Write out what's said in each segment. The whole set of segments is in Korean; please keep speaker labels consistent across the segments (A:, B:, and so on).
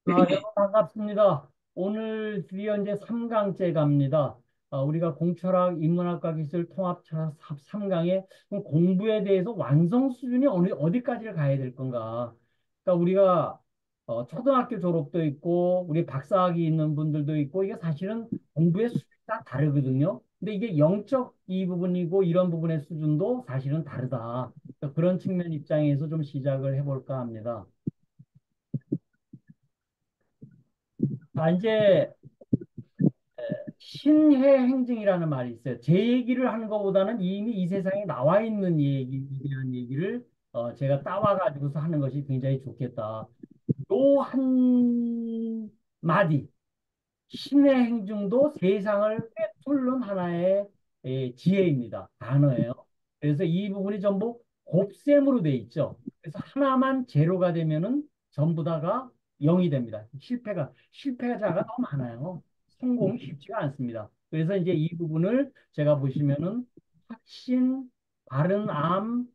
A: 여러분 반갑습니다. 오늘 드디어 이제 3강째 갑니다. 우리가 공철학, 인문학과 기술, 통합철학 3강에 공부에 대해서 완성 수준이 어디까지를 가야 될 건가? 그러니까 우리가 초등학교 졸업도 있고, 우리 박사학위 있는 분들도 있고, 이게 사실은 공부의 수준이 다 다르거든요. 근데 이게 영적 이 부분이고, 이런 부분의 수준도 사실은 다르다. 그런 측면 입장에서 좀 시작을 해볼까 합니다. 이제 신해 행증이라는 말이 있어요. 제 얘기를 하는 것보다는 이미 이 세상에 나와 있는 얘기에 대한 얘기를 제가 따와가지고서 하는 것이 굉장히 좋겠다. 요 한 마디, 신의 행중도 세상을 꿰뚫는 하나의 지혜입니다. 단어예요. 그래서 이 부분이 전부 곱셈으로 돼 있죠. 그래서 하나만 제로가 되면은 전부 다가 0이 됩니다. 실패자가 너무 많아요. 성공이 쉽지가 않습니다. 그래서 이제 이 부분을 제가 보시면은 확신, 바른 암,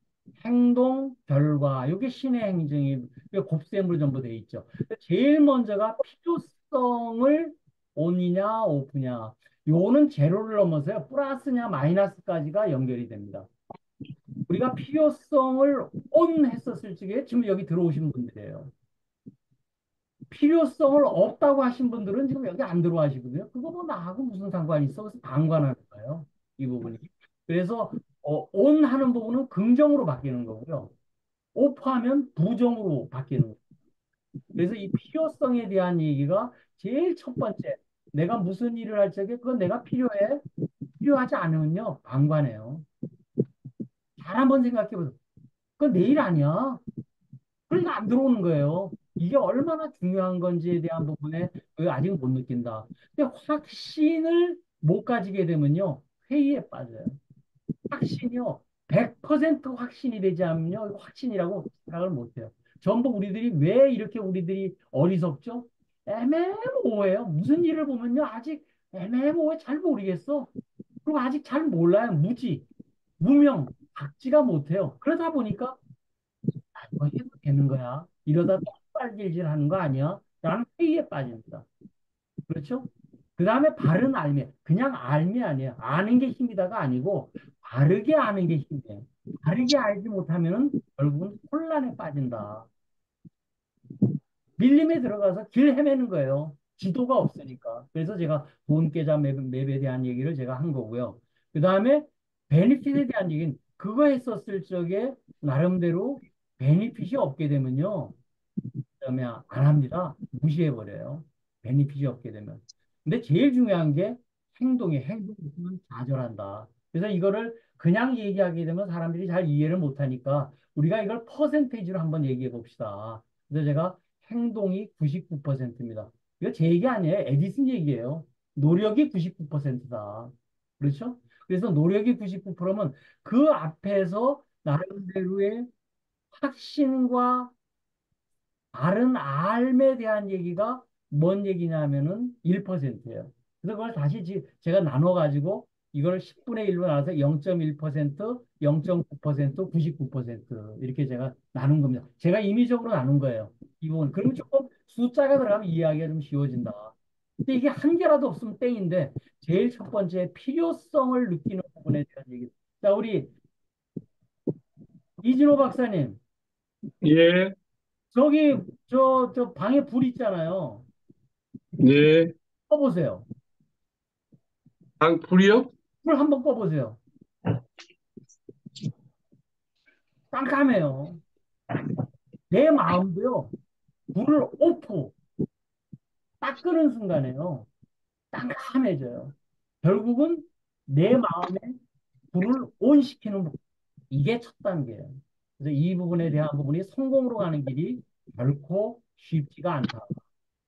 A: 행동, 결과, 이게 신의 행정이 이게 곱셈으로 전부 돼 있죠. 제일 먼저가 필요성을 온이냐 오프냐 요는 제로를 넘어서요 플러스냐 마이너스까지가 연결이 됩니다. 우리가 필요성을 온 했었을 적에 지금 여기 들어오신 분들이에요. 필요성을 없다고 하신 분들은 지금 여기 안 들어와시거든요. 그거 뭐 나하고 무슨 상관이 있어? 그래서 방관하는 거예요. 이 부분이. 그래서 온 하는 부분은 긍정으로 바뀌는 거고요. 오프하면 부정으로 바뀌는 거예요. 그래서 이 필요성에 대한 얘기가 제일 첫 번째. 내가 무슨 일을 할 적에 그건 내가 필요해? 필요하지 않으면요. 방관해요. 잘 한번 생각해 보세요. 그건 내 일 아니야. 그러니까 안 들어오는 거예요. 이게 얼마나 중요한 건지에 대한 부분에 아직 못 느낀다. 근데 확신을 못 가지게 되면요. 회의에 빠져요. 확신이요. 100% 확신이 되지 않으면요. 확신이라고 생각을 못 해요. 전부 우리들이 왜 이렇게 우리들이 어리석죠? 애매모호해요. 무슨 일을 보면요. 아직 애매모호해. 잘 모르겠어. 그리고 아직 잘 몰라요. 무명, 박지가 못해요. 그러다 보니까 이거 해도 되는 거야. 이러다 똥빨질질 하는 거 아니야? 라는 회의에 빠집니다. 그렇죠? 그 다음에 바른 알미. 그냥 알미 아니에요. 아는 게 힘이다가 아니고 바르게 아는 게 힘이에요. 바르게 알지 못하면은 결국은 혼란에 빠진다. 밀림에 들어가서 길 헤매는 거예요. 지도가 없으니까. 그래서 제가 돈 계좌 맵에 대한 얘기를 제가 한 거고요. 그 다음에 베니핏에 대한 얘기는 그거 했었을 적에 나름대로 베니핏이 없게 되면요. 그다음에 안 합니다. 무시해버려요. 베니핏이 없게 되면. 근데 제일 중요한 게 행동은 좌절한다. 그래서 이거를 그냥 얘기하게 되면 사람들이 잘 이해를 못하니까 우리가 이걸 퍼센테이지로 한번 얘기해 봅시다. 그래서 제가 행동이 99%입니다. 이거 제 얘기 아니에요. 에디슨 얘기예요. 노력이 99%다. 그렇죠? 그래서 노력이 99%면 그 앞에서 나름대로의 확신과 바른 삶에 대한 얘기가 뭔 얘기냐면은 1%예요. 그래서 그걸 다시 제가 나눠가지고 이걸 10분의 1로 나눠서 0.1%, 0.9%, 99% 이렇게 제가 나눈 겁니다. 제가 임의적으로 나눈 거예요. 이 부분. 그러면 조금 숫자가 들어가면 이해하기가 좀 쉬워진다. 근데 이게 한 개라도 없으면 땡인데 제일 첫 번째 필요성을 느끼는 부분에 대한 얘기. 자, 우리 이진호 박사님,
B: 예,
A: 저기 저 방에 불 있잖아요.
B: 네.
A: 꺼보세요.
B: 방풀이요?
A: 불 한번 꺼보세요. 깜깜해요. 내 마음도요. 불을 오프 딱 끄는 순간에요. 깜깜해져요. 결국은 내 마음에 불을 온 시키는 부분. 이게 첫 단계예요. 그래서 이 부분에 대한 부분이 성공으로 가는 길이 결코 쉽지가 않다.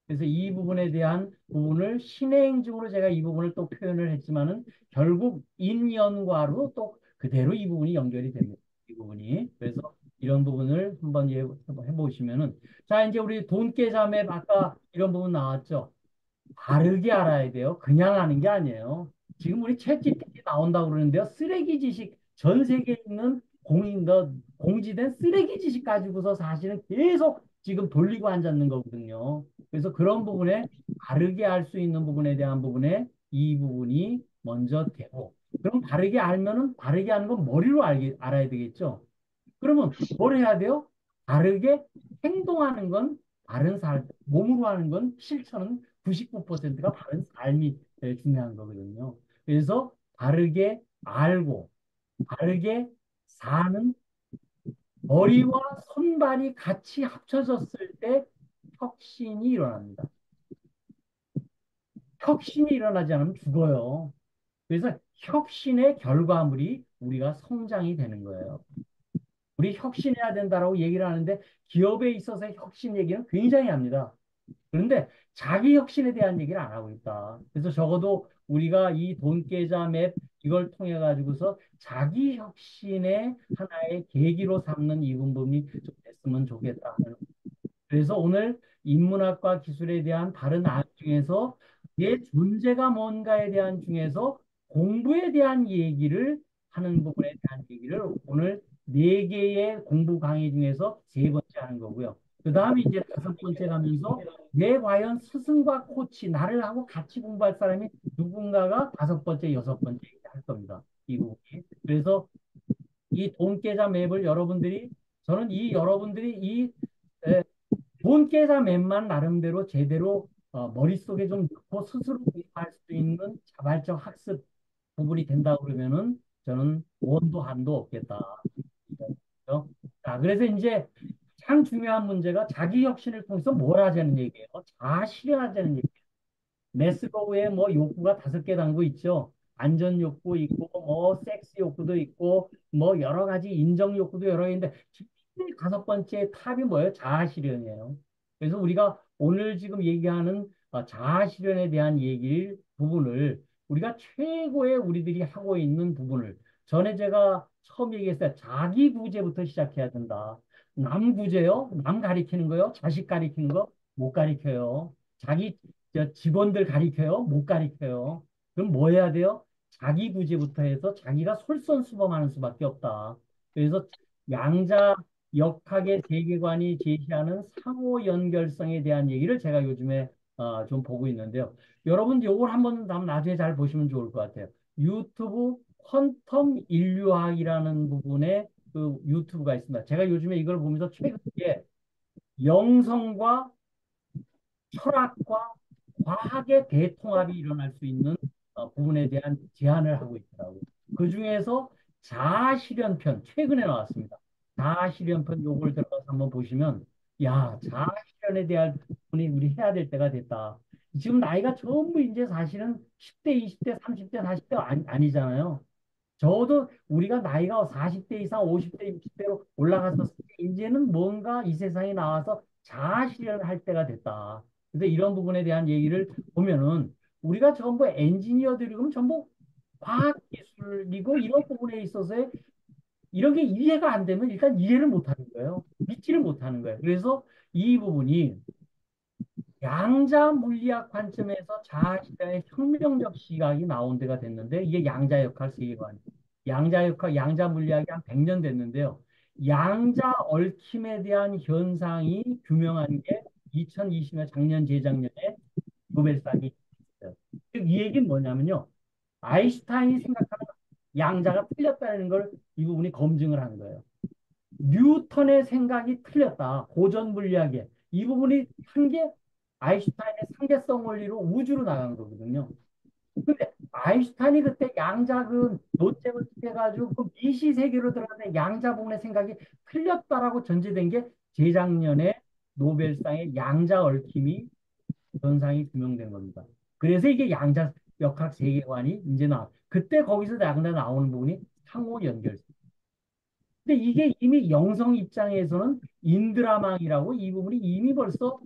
A: 그래서 이 부분에 대한 부분을 신의 행중으로 제가 이 부분을 또 표현을 했지만은 결국 인연과로 또 그대로 이 부분이 연결이 됩니다. 이 부분이. 그래서 이런 부분을 한번 해보시면은 자, 이제 우리 돈깨자매 아까 이런 부분 나왔죠. 바르게 알아야 돼요. 그냥 아는 게 아니에요. 지금 우리 챗GPT 나온다고 그러는데요. 쓰레기 지식 전 세계에 있는 공지된 쓰레기 지식 가지고서 사실은 계속 지금 돌리고 앉았는 거거든요. 그래서 그런 부분에 바르게 알 수 있는 부분에 대한 부분에 이 부분이 먼저 되고, 그럼 바르게 알면은 바르게 하는 건 머리로 알아야 되겠죠. 그러면 뭘 해야 돼요? 바르게 행동하는 건 바른 삶, 몸으로 하는 건 실천은 99%가 바른 삶이 중요한 거거든요. 그래서 바르게 알고 바르게 사는 머리와 손발이 같이 합쳐졌을 때 혁신이 일어납니다. 혁신이 일어나지 않으면 죽어요. 그래서 혁신의 결과물이 우리가 성장이 되는 거예요. 우리 혁신해야 된다라고 얘기를 하는데 기업에 있어서의 혁신 얘기는 굉장히 합니다. 그런데 자기 혁신에 대한 얘기를 안 하고 있다. 그래서 적어도 우리가 이 돈계좌 맵 이걸 통해 가지고서 자기 혁신의 하나의 계기로 삼는 이 부분이 좀 됐으면 좋겠다. 그래서 오늘 인문학과 기술에 대한 다른 안 중에서 내 존재가 뭔가에 대한 중에서 공부에 대한 얘기를 하는 부분에 대한 얘기를 오늘 네 개의 공부 강의 중에서 세 번째 하는 거고요. 그 다음에 이제 다섯 번째 가면서 내 과연 스승과 코치, 나를 하고 같이 공부할 사람이 누군가가 다섯 번째, 여섯 번째 할 겁니다. 이 부분이. 그래서 이 돈계좌 맵을 여러분들이 저는 이 여러분들이 이 돈 계좌 맵만 나름대로 제대로 머릿속에 좀 넣고 스스로 공부할 수 있는 자발적 학습 부분이 된다 그러면은 저는 원도 한도 없겠다. 그죠? 자, 그래서 이제 참 중요한 문제가 자기 혁신을 통해서 뭘 하자는 얘기예요. 자아 실현하자는 얘기예요. 메스로우에 뭐 욕구가 다섯 개 담고 있죠. 안전 욕구 있고, 뭐 섹스 욕구도 있고, 뭐 여러 가지 인정 욕구도 여러 개인데, 제일 다섯 번째 탑이 뭐예요? 자아 실현이에요. 그래서 우리가 오늘 지금 얘기하는 자아 실현에 대한 얘기를 부분을 우리가 최고의 우리들이 하고 있는 부분을 전에 제가 처음 얘기했어요. 자기 구제부터 시작해야 된다. 남 구제요? 남 가리키는 거요? 자식 가리키는 거? 못 가리켜요. 자기 직원들 가리켜요? 못 가리켜요. 그럼 뭐 해야 돼요? 자기 구제부터 해서 자기가 솔선수범하는 수밖에 없다. 그래서 양자 역학의 세계관이 제시하는 상호 연결성에 대한 얘기를 제가 요즘에 좀 보고 있는데요. 여러분 요걸 한번 나중에 잘 보시면 좋을 것 같아요. 유튜브 퀀텀 인류학이라는 부분에 그 유튜브가 있습니다. 제가 요즘에 이걸 보면서 최근에 영성과 철학과 과학의 대통합이 일어날 수 있는 부분에 대한 제안을 하고 있더라고요. 그 중에서 자아실현편 최근에 나왔습니다. 자아실현편 요걸 들어가서 한번 보시면 야 자아실현에 대한 부분이 우리 해야 될 때가 됐다. 지금 나이가 전부 이제 사실은 10대, 20대, 30대, 40대 아니잖아요. 적어도 우리가 나이가 40대 이상, 50대, 60대로 올라갔었을 때 이제는 뭔가 이 세상에 나와서 자아 실현을 할 때가 됐다. 그래서 이런 부분에 대한 얘기를 보면은 우리가 전부 엔지니어들이고 전부 과학기술이고 이런 부분에 있어서 이런 게 이해가 안 되면 일단 이해를 못 하는 거예요. 믿지를 못하는 거예요. 그래서 이 부분이 양자 물리학 관점에서 자아실현의 혁명적 시각이 나온 데가 됐는데 이게 양자 역학 세계관. 양자 역학, 양자 물리학이 한 100년 됐는데요. 양자 얽힘에 대한 현상이 규명한 게 2020년 작년 재작년에 노벨상이 있어요. 이 얘기는 뭐냐면요. 아인슈타인이 생각하는 양자가 틀렸다는 걸 이 부분이 검증을 한 거예요. 뉴턴의 생각이 틀렸다. 고전 물리학에. 이 부분이 한 게 아인슈타인의 상대성 원리로 우주로 나간 거거든요. 근데 아인슈타인이 그때 양자 그 논쟁을 해가지고 그 미시 세계로 들어가는 양자 부분의 생각이 틀렸다라고 전제된 게 재작년에 노벨상의 양자 얽힘이 현상이 규명된 겁니다. 그래서 이게 양자 역학 세계관이 이제 그때 거기서 나오는 부분이 상호 연결. 근데 이게 이미 영성 입장에서는 인드라망이라고 이 부분이 이미 벌써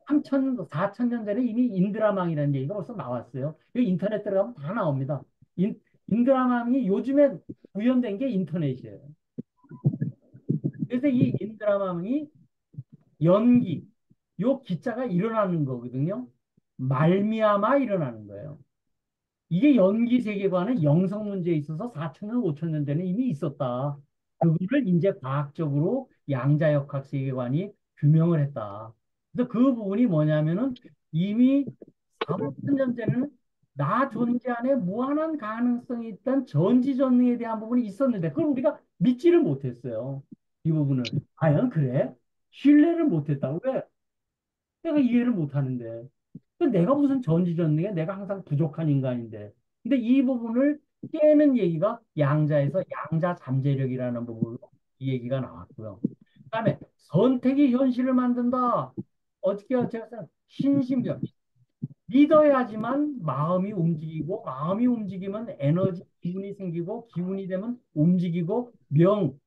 A: 3천, 4천 년 전에 이미 인드라망이라는 얘기가 벌써 나왔어요. 이 인터넷 들어가면 다 나옵니다. 인드라망이 요즘에 구현된 게 인터넷이에요. 그래서 이 인드라망이 연기, 요 기자가 일어나는 거거든요. 말미암아 일어나는 거예요. 이게 연기 세계관은 영성 문제에 있어서 4천 년, 5천 년 전에 이미 있었다. 그거를 이제 과학적으로 양자역학 세계관이 규명을 했다. 그래서 그 부분이 뭐냐면은 이미 4, 5천 년 전에는 나 존재 안에 무한한 가능성이 있던 전지전능에 대한 부분이 있었는데 그걸 우리가 믿지를 못했어요. 이 부분을. 과연 그래? 신뢰를 못했다. 왜? 내가 이해를 못하는데. 내가 무슨 전지전능해? 내가 항상 부족한 인간인데. 근데 이 부분을 깨는 얘기가 양자에서 양자 잠재력이라는 부분으로 이 얘기가 나왔고요. 그다음에 선택이 현실을 만든다. 어떻게 해요? 제가 신심경. 믿어야지만 마음이 움직이고 마음이 움직이면 에너지 기운이 생기고 기운이 되면 움직이고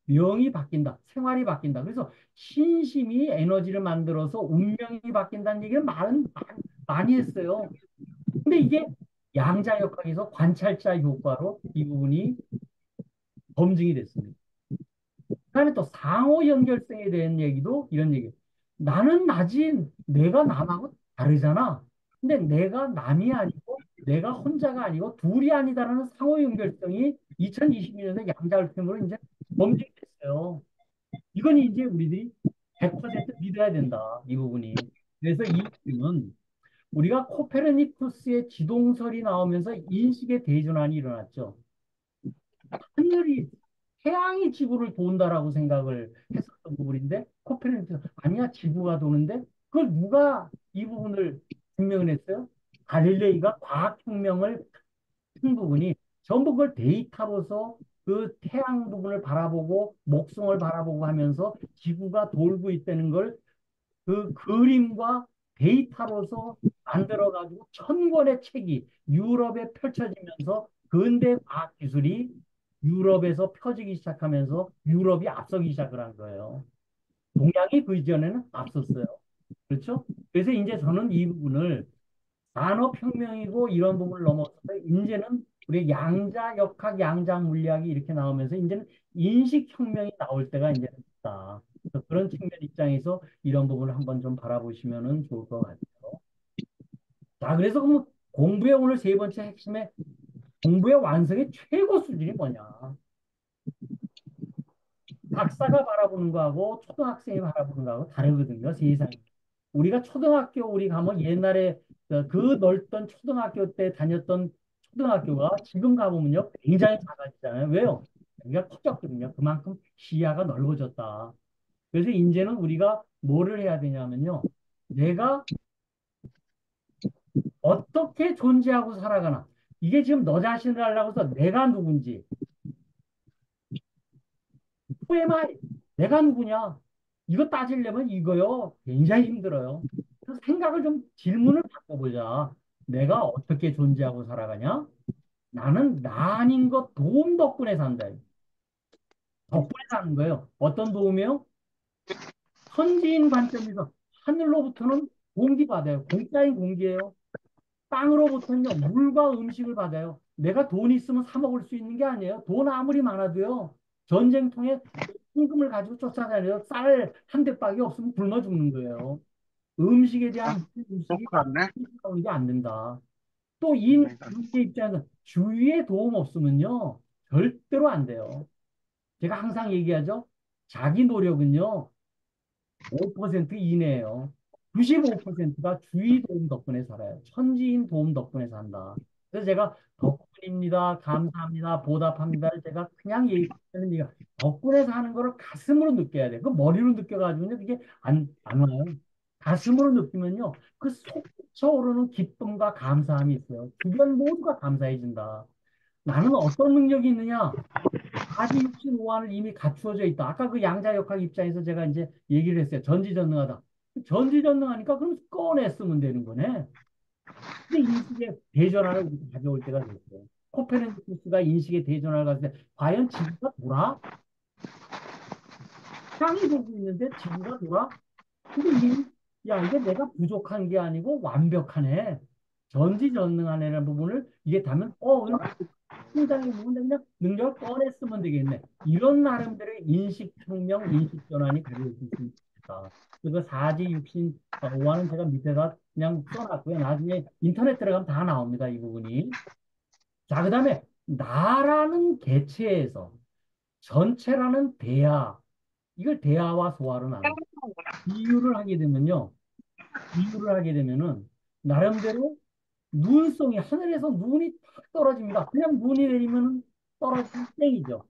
A: 명이 바뀐다. 생활이 바뀐다. 그래서 신심이 에너지를 만들어서 운명이 바뀐다는 얘기를 많이 했어요. 근데 이게 양자역학에서 관찰자 효과로 이 부분이 검증이 됐습니다. 그다음에 또 상호 연결성에 대한 얘기도 이런 얘기. 나는 나지 내가 남하고 다르잖아. 근데 내가 남이 아니고 내가 혼자가 아니고 둘이 아니다라는 상호 연결성이 2022년에 양자역학으로 이제 검증됐어요. 이건 이제 우리들이 100% 믿어야 된다. 이 부분이. 그래서 이 부분은 우리가 코페르니쿠스의 지동설이 나오면서 인식의 대전환이 일어났죠. 하늘이 태양이 지구를 돈다라고 생각을 했었던 부분인데 코페르니쿠스 아니야 지구가 도는데 그걸 누가 이 부분을 증명을 했어요? 갈릴레이가 과학혁명을 한 부분이 전부 그걸 데이터로서 그 태양 부분을 바라보고 목성을 바라보고 하면서 지구가 돌고 있다는 걸 그 그림과 데이터로서 만들어가지고 천 권의 책이 유럽에 펼쳐지면서 근대 과학 기술이 유럽에서 펴지기 시작하면서 유럽이 앞서기 시작을 한 거예요. 동양이 그 이전에는 앞섰어요. 그렇죠? 그래서 이제 저는 이 부분을 산업혁명이고 이런 부분을 넘어서서 이제는 우리 양자역학, 양자물리학이 이렇게 나오면서 이제는 인식혁명이 나올 때가 이제 됐다. 그래서 그런 측면 입장에서 이런 부분을 한번 좀 바라보시면 좋을 것 같아요. 자, 그래서 그럼 공부의 오늘 세 번째 핵심에 공부의 완성의 최고 수준이 뭐냐? 박사가 바라보는 거하고 초등학생이 바라보는 거하고 다르거든요, 세상이. 우리가 초등학교 우리 가면 옛날에 그 넓던 초등학교 때 다녔던 초등학교가 지금 가보면요 굉장히 작아지잖아요. 왜요? 여기가 커졌거든요. 그만큼 시야가 넓어졌다. 그래서 이제는 우리가 뭐를 해야 되냐면요. 내가 어떻게 존재하고 살아가나. 이게 지금 너 자신을 알라고 해서 내가 누군지, who am I? 내가 누구냐? 이거 따지려면 이거요. 굉장히 힘들어요. 그래서 생각을 좀 질문을 바꿔보자. 내가 어떻게 존재하고 살아가냐? 나는 나 아닌 것 도움 덕분에 산다. 덕분에 사는 거예요. 어떤 도움이요? 선지인 관점에서 하늘로부터는 공기 받아요. 공짜인 공기예요. 땅으로부터는요, 물과 음식을 받아요. 내가 돈 있으면 사 먹을 수 있는 게 아니에요. 돈 아무리 많아도요, 전쟁통에 임금을 가지고 쫓아다녀요. 쌀 한 대박이 없으면 굶어 죽는 거예요. 음식에
C: 아,
A: 대한 음식이
C: 똑같네.
A: 나오는 게 안 된다. 또
C: 내가
A: 인의 입장에서 주위의 도움 없으면요, 절대로 안 돼요. 제가 항상 얘기하죠. 자기 노력은요, 5% 이내예요. 95%가 주위 도움 덕분에 살아요. 천지인 도움 덕분에 산다. 그래서 제가 덕분입니다. 감사합니다. 보답합니다를 제가 그냥 얘기하는 얘기가 덕분에 사는 거를 가슴으로 느껴야 돼. 그 머리로 느껴가지고는 그게 안 와요. 가슴으로 느끼면요. 그 솟구쳐 오르는 기쁨과 감사함이 있어요. 주변 모두가 감사해진다. 나는 어떤 능력이 있느냐? 아지 육신 오한을 이미 갖추어져 있다. 아까 그 양자역학 입장에서 제가 이제 얘기를 했어요. 전지전능하다. 전지전능하니까 그럼 꺼내 쓰면 되는 거네. 근데 인식의 대전환을 우리가 가져올 때가 됐어요. 코페르니쿠스가 인식의 대전환을 가져올 때 과연 지구가 돌아? 땅이 돌고 있는데 지구가 돌아? 근데 야, 이게 내가 부족한 게 아니고 완벽하네. 전지전능하네라는 부분을 이게 다면 통장에 있는 그냥 능력을 꺼냈으면 되겠네. 이런 나름대로의 인식혁명, 인식전환이 가져질 수 있다. 그리고 사지, 육신, 오화는 제가 밑에다 그냥 써놨고요. 나중에 인터넷 들어가면 다 나옵니다. 이 부분이. 자, 그다음에 나라는 개체에서 전체라는 대하, 이걸 대하와 소하로 나눠. 비유를 하게 되면요. 비유를 하게 되면은 나름대로 눈송이 하늘에서 눈이 탁 떨어집니다. 그냥 눈이 내리면 떨어지면 땡이죠.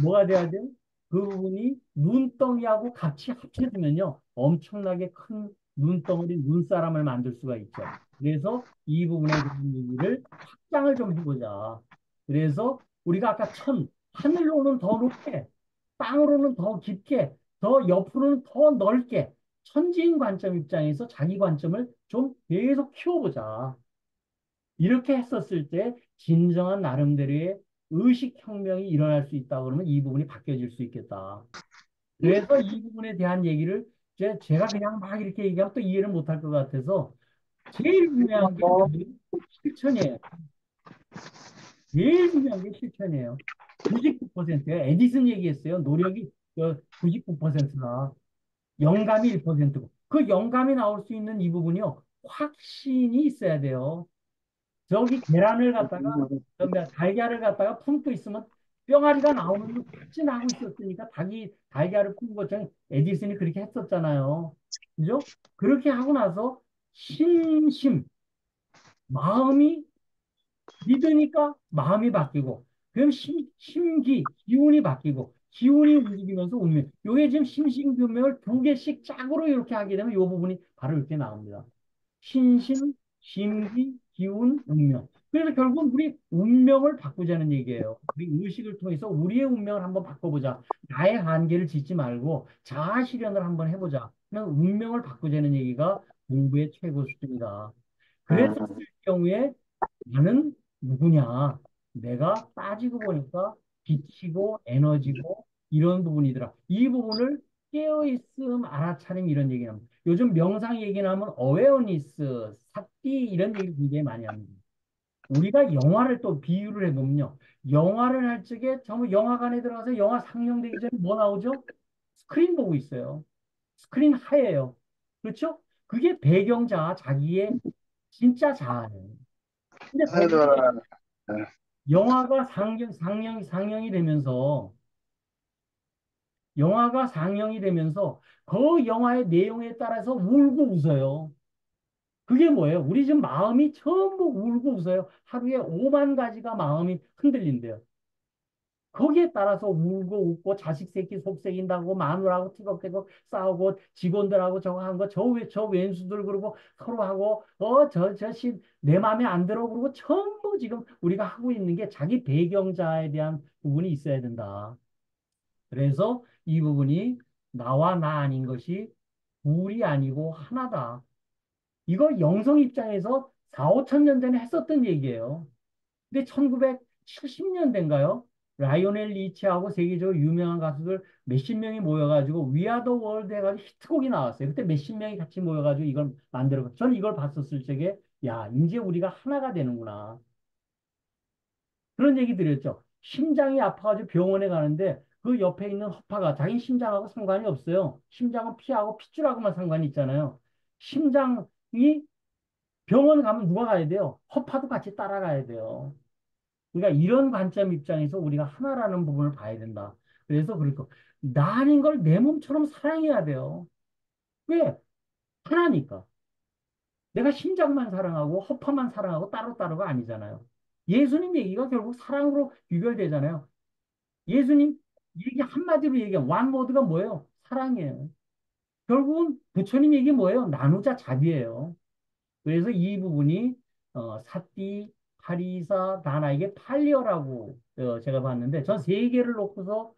A: 뭐가 돼야 돼요? 그 부분이 눈덩이하고 같이 합쳐지면요. 엄청나게 큰 눈덩어리, 눈사람을 만들 수가 있죠. 그래서 이 부분에 대한 얘기를 확장을 좀 해보자. 그래서 우리가 아까 하늘로는 더 높게, 땅으로는 더 깊게, 더 옆으로는 더 넓게, 천지인 관점 입장에서 자기 관점을 좀 계속 키워보자. 이렇게 했었을 때 진정한 나름대로의 의식혁명이 일어날 수 있다 그러면 이 부분이 바뀌어질 수 있겠다. 그래서 이 부분에 대한 얘기를 제가 그냥 막 이렇게 얘기하면 또 이해를 못할 것 같아서 제일 중요한 게 실천이에요. 제일 중요한 게 실천이에요. 99%예요. 에디슨 얘기했어요. 노력이 99%나 영감이 1%고 그 영감이 나올 수 있는 이 부분이요. 확신이 있어야 돼요. 저기 계란을 갖다가 달걀을 갖다가 품고 있으면 뿅아리가 나오는 걸 확신하고 있었으니까 닭이 달걀을 품은 것처럼 에디슨이 그렇게 했었잖아요. 그죠? 그렇게 하고 나서 신심, 마음이 믿으니까 마음이 바뀌고, 그럼 기운이 바뀌고, 기운이 움직이면서 운명. 요게 지금 심신규명을 두 개씩 짝으로 이렇게 하게 되면 요 부분이 바로 이렇게 나옵니다. 신심, 심기, 기운, 운명. 그래서 결국 우리 운명을 바꾸자는 얘기예요. 우리 의식을 통해서 우리의 운명을 한번 바꿔보자. 나의 한계를 짓지 말고 자아 실현을 한번 해보자. 그냥 운명을 바꾸자는 얘기가 공부의 최고 수준이다. 그랬었을 경우에 나는 누구냐? 내가 따지고 보니까 빛이고 에너지고 이런 부분이더라. 이 부분을 깨어있음, 알아차림 이런 얘기 합니다. 요즘 명상 얘기 나면 어웨어니스, 삭디 이런 얘기를 굉장히 많이 합니다. 우리가 영화를 또 비유를 해보면요. 영화를 할 적에 전부 영화관에 들어가서 영화 상영되기 전에 뭐 나오죠? 스크린 보고 있어요. 스크린 하예요. 그렇죠? 그게 배경자, 자기의 진짜 자아예요. 근데 거기에 영화가 상영이 되면서 그 영화의 내용에 따라서 울고 웃어요. 그게 뭐예요? 우리 지금 마음이 전부 울고 웃어요. 하루에 5만 가지가 마음이 흔들린대요. 거기에 따라서 울고 웃고 자식 새끼 속썩인다고 마누라하고 티격태격 싸우고 직원들하고 저거 한 거 저 왼수들 그러고 서로 하고 내 마음에 안 들어 그러고 전부 지금 우리가 하고 있는 게 자기 배경자에 대한 부분이 있어야 된다. 그래서 이 부분이 나와 나 아닌 것이 둘이 아니고 하나다. 이거 영성 입장에서 4, 5천 년 전에 했었던 얘기예요. 근데 1970년대인가요? 라이오넬 리치하고 세계적으로 유명한 가수들 몇십 명이 모여가지고 위아더 월드 해가지고 히트곡이 나왔어요. 그때 몇십 명이 같이 모여가지고 이걸 만들어. 저는 이걸 봤었을 적에 야, 이제 우리가 하나가 되는구나. 그런 얘기 드렸죠. 심장이 아파가지고 병원에 가는데 그 옆에 있는 허파가 자기 심장하고 상관이 없어요. 심장은 피하고 핏줄하고만 상관이 있잖아요. 심장이 병원 가면 누가 가야 돼요? 허파도 같이 따라가야 돼요. 그러니까 이런 관점 입장에서 우리가 하나라는 부분을 봐야 된다. 그래서 그럴 나 아닌 걸 내 몸처럼 사랑해야 돼요. 왜? 하나니까. 내가 심장만 사랑하고 허파만 사랑하고 따로따로가 아니잖아요. 예수님 얘기가 결국 사랑으로 유결되잖아요. 예수님 얘기 한마디로 얘기하면 완워드가 뭐예요? 사랑이에요. 결국은 부처님 얘기 뭐예요? 나누자 자비예요. 그래서 이 부분이 사띠, 파리사, 다나 이게 팔리어라고 제가 봤는데 전 세 개를 놓고서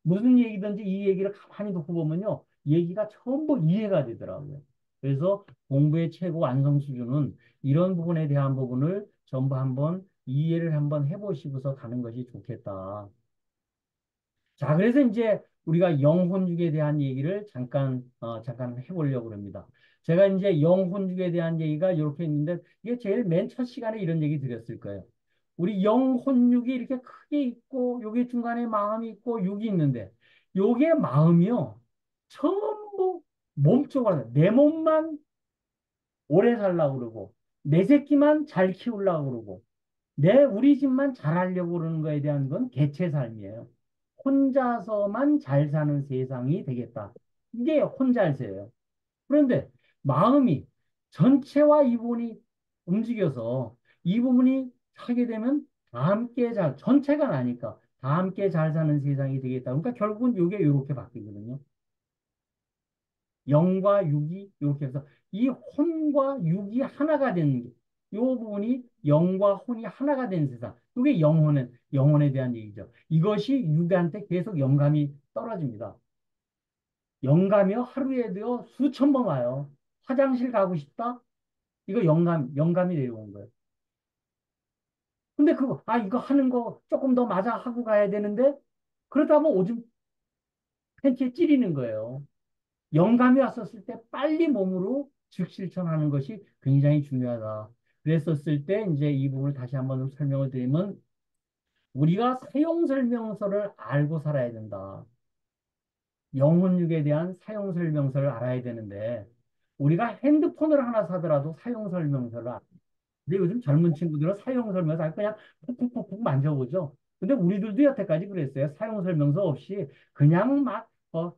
A: 무슨 얘기든지 이 얘기를 가만히 놓고 보면요. 얘기가 전부 이해가 되더라고요. 그래서 공부의 최고 완성 수준은 이런 부분에 대한 부분을 전부 한번 이해를 한번 해보시고서 가는 것이 좋겠다. 자, 그래서 이제 우리가 영혼육에 대한 얘기를 잠깐 해보려고 합니다. 제가 이제 영혼육에 대한 얘기가 이렇게 있는데, 이게 제일 맨 첫 시간에 이런 얘기 드렸을 거예요. 우리 영혼육이 이렇게 크게 있고, 여기 중간에 마음이 있고, 육이 있는데, 요게 마음이요. 전부 몸쪽으로, 내 몸만 오래 살라고 그러고, 내 새끼만 잘 키우려고 그러고, 우리 집만 잘하려고 그러는 거에 대한 건 개체 삶이에요. 혼자서만 잘 사는 세상이 되겠다. 이게 혼잘세예요. 그런데 마음이 전체와 이 부분이 움직여서 이 부분이 하게 되면 다 함께 전체가 나니까 다 함께 잘 사는 세상이 되겠다. 그러니까 결국은 이게 이렇게 바뀌거든요. 영과 육이 이렇게 해서 이 혼과 육이 하나가 되는 게, 이 부분이 영과 혼이 하나가 된 세상. 이게 영혼에 대한 얘기죠. 이것이 육한테 계속 영감이 떨어집니다. 영감이요, 하루에도요, 수천 번 와요. 화장실 가고 싶다? 이거 영감이 내려온 거예요. 근데 이거 하는 거 조금 더 맞아 하고 가야 되는데, 그러다 보면 오줌 팬티에 찌리는 거예요. 영감이 왔었을 때 빨리 몸으로 즉실천하는 것이 굉장히 중요하다. 그랬었을 때 이제 이 부분을 다시 한번 설명을 드리면 우리가 사용 설명서를 알고 살아야 된다. 영혼육에 대한 사용 설명서를 알아야 되는데 우리가 핸드폰을 하나 사더라도 사용 설명서를 근데 요즘 젊은 친구들은 사용 설명서 그냥 푹푹푹푹 만져보죠. 근데 우리들도 여태까지 그랬어요. 사용 설명서 없이 그냥